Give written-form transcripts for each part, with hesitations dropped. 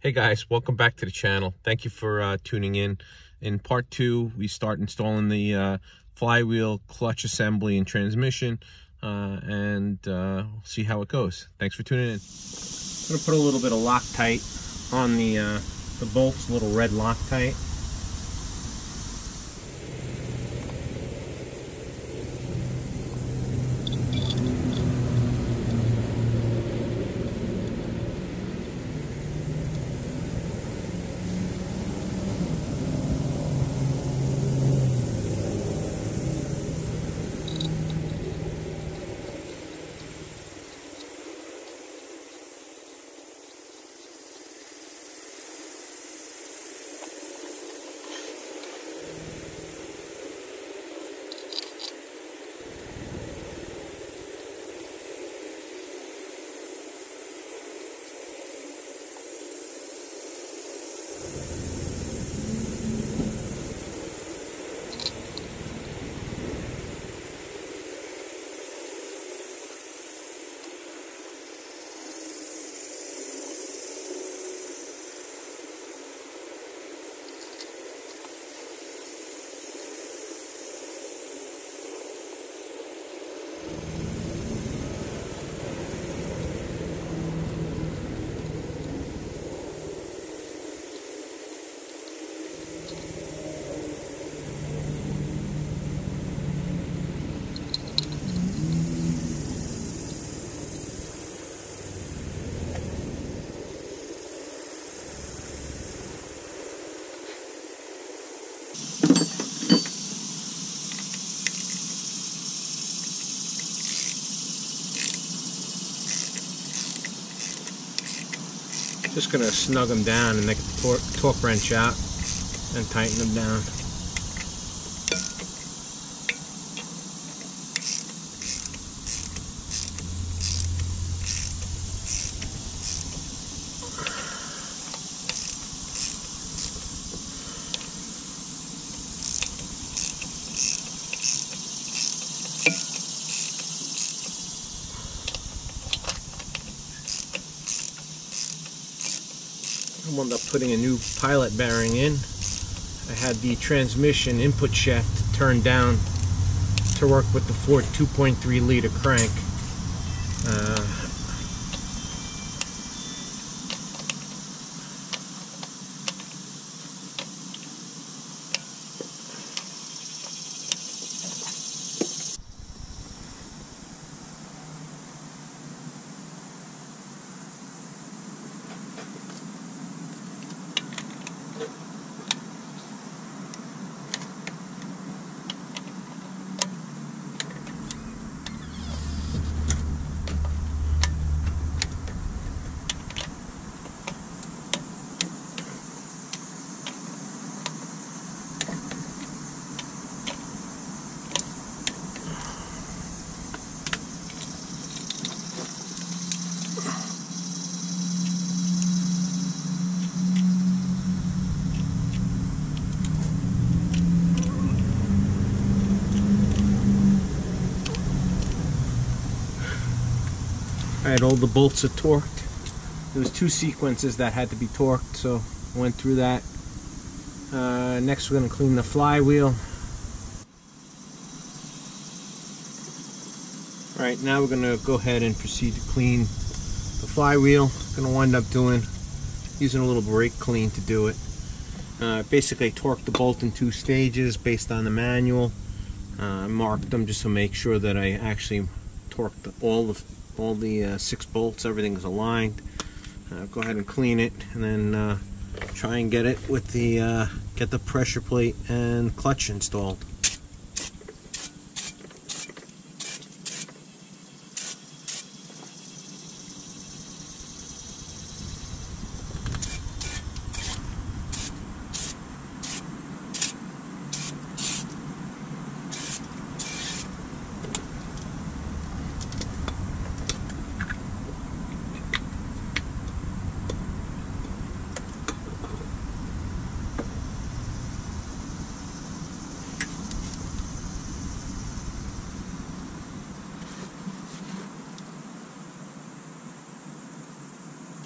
Hey guys, welcome back to the channel. Thank you for tuning in. In part 2, we start installing the flywheel, clutch assembly, and transmission, and see how it goes. Thanks for tuning in. I'm going to put a little bit of Loctite on the bolts, a little red Loctite. Just going to snug them down and make a torque wrench out and tighten them down. I wound up putting a new pilot bearing in. I had the transmission input shaft turned down to work with the Ford 2.3 liter crank. Alright, all the bolts are torqued. There was 2 sequences that had to be torqued, so I went through that. Next we're going to clean the flywheel. Alright, now we're going to go ahead and proceed to clean the flywheel. Going to wind up using a little brake clean to do it. Basically torqued the bolt in 2 stages based on the manual. I marked them just to make sure that I actually torqued all the 6 bolts, everything's aligned. Go ahead and clean it, and then try and get it with the get the pressure plate and clutch installed.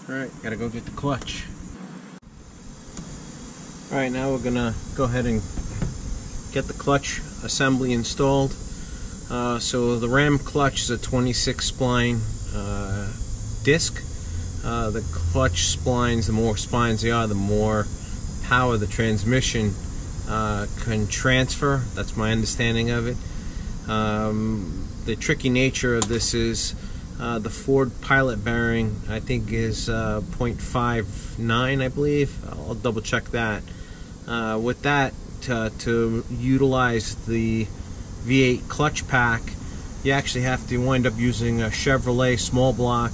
Alright, gotta go get the clutch. Alright, now we're gonna go ahead and get the clutch assembly installed. So the ram clutch is a 26 spline disc. The clutch splines, the more splines they are, the more power the transmission can transfer. That's my understanding of it. The tricky nature of this is the Ford pilot bearing, I think, is 0.59, I believe. I'll double check that. With that, to utilize the V8 clutch pack, you actually have to wind up using a Chevrolet small block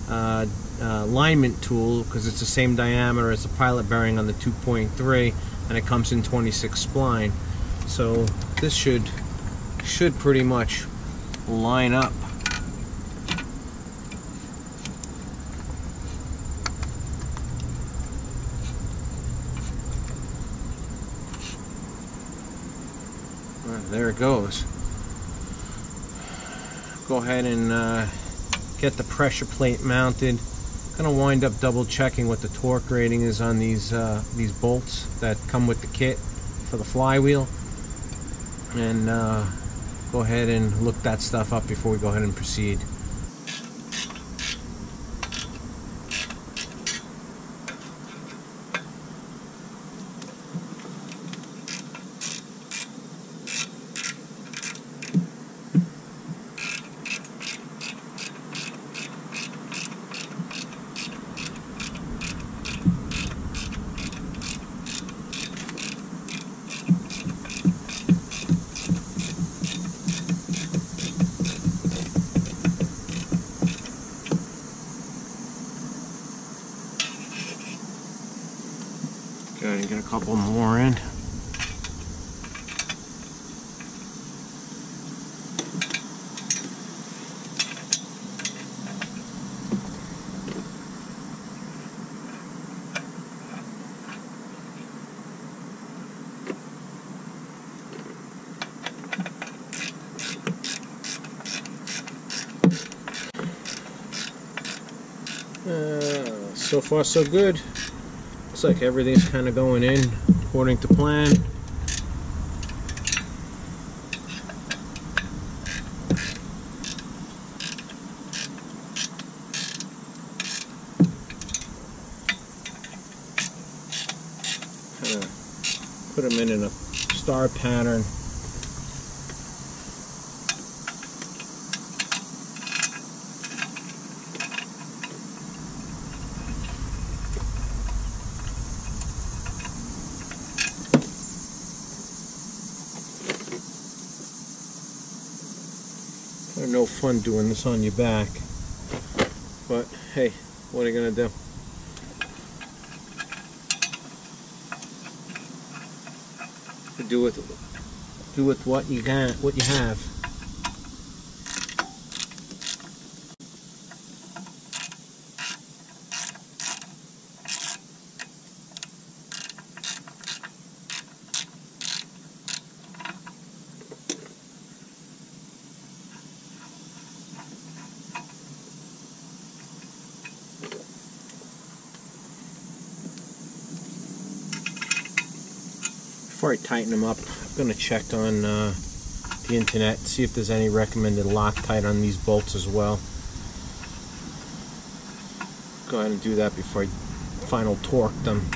alignment tool, because it's the same diameter as the pilot bearing on the 2.3, and it comes in 26 spline. So this should pretty much line up. There it goes. Go ahead and get the pressure plate mounted. Gonna wind up double checking what the torque rating is on these bolts that come with the kit for the flywheel, and go ahead and look that stuff up before we go ahead and proceed. Go ahead and get a couple more in. So far so good. Looks like everything's kind of going in according to plan. Kind of put them in a star pattern. No fun doing this on your back, but hey, what are you gonna do? Do with what you got, what you have. Before I tighten them up, I'm going to check on the internet, see if there's any recommended Loctite on these bolts as well. Go ahead and do that before I final torque them.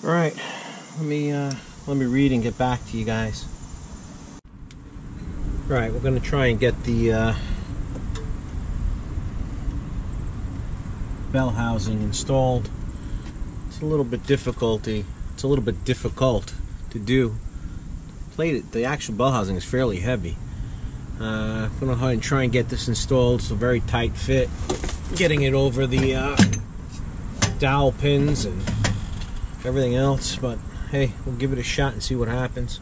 All right, let me read and get back to you guys. All right, we're going to try and get the bell housing installed. It's a little bit difficult to do. The actual bell housing is fairly heavy. I'm going to go ahead and try and get this installed. It's a very tight fit. Getting it over the dowel pins and everything else, but hey, we'll give it a shot and see what happens.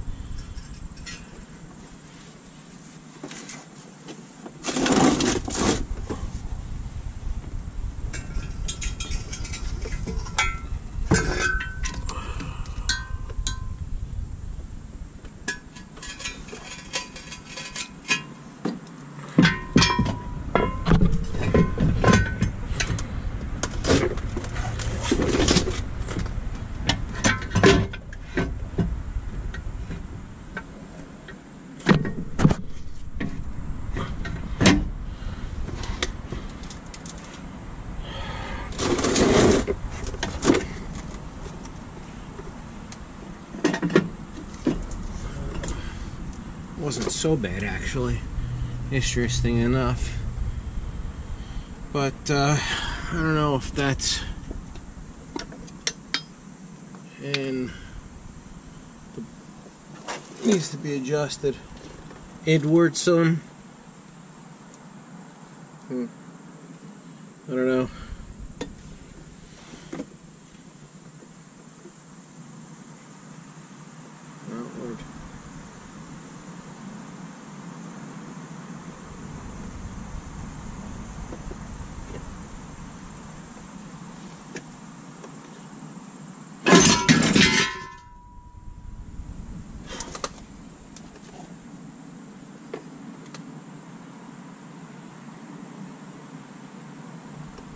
Wasn't so bad actually, interesting enough, but I don't know if that's needs to be adjusted inward some. I don't know. Outward.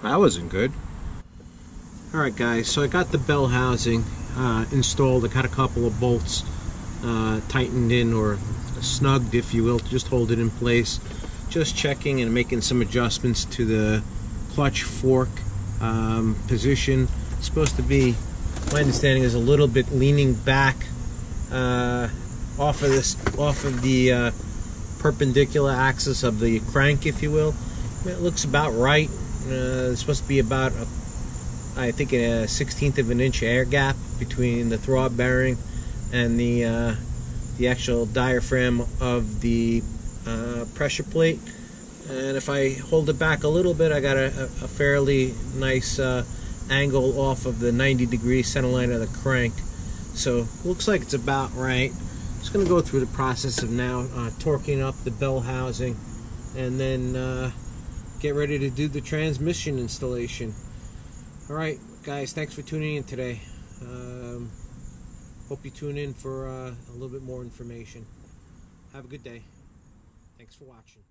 That wasn't good. Alright guys, so I got the bell housing installed. I got a couple of bolts tightened in, or snugged if you will, to just hold it in place. Just checking and making some adjustments to the clutch fork position. It's supposed to be, my understanding is, a little bit leaning back off of the perpendicular axis of the crank, if you will. It looks about right. It's supposed to be about I think a 1/16 of an inch air gap between the throb bearing and the actual diaphragm of the pressure plate. And if I hold it back a little bit, I got a fairly nice angle off of the 90-degree center line of the crank. So looks like it's about right. Just going to go through the process of now torquing up the bell housing, and then get ready to do the transmission installation. Alright guys, thanks for tuning in today. Hope you tune in for a little bit more information. Have a good day. Thanks for watching.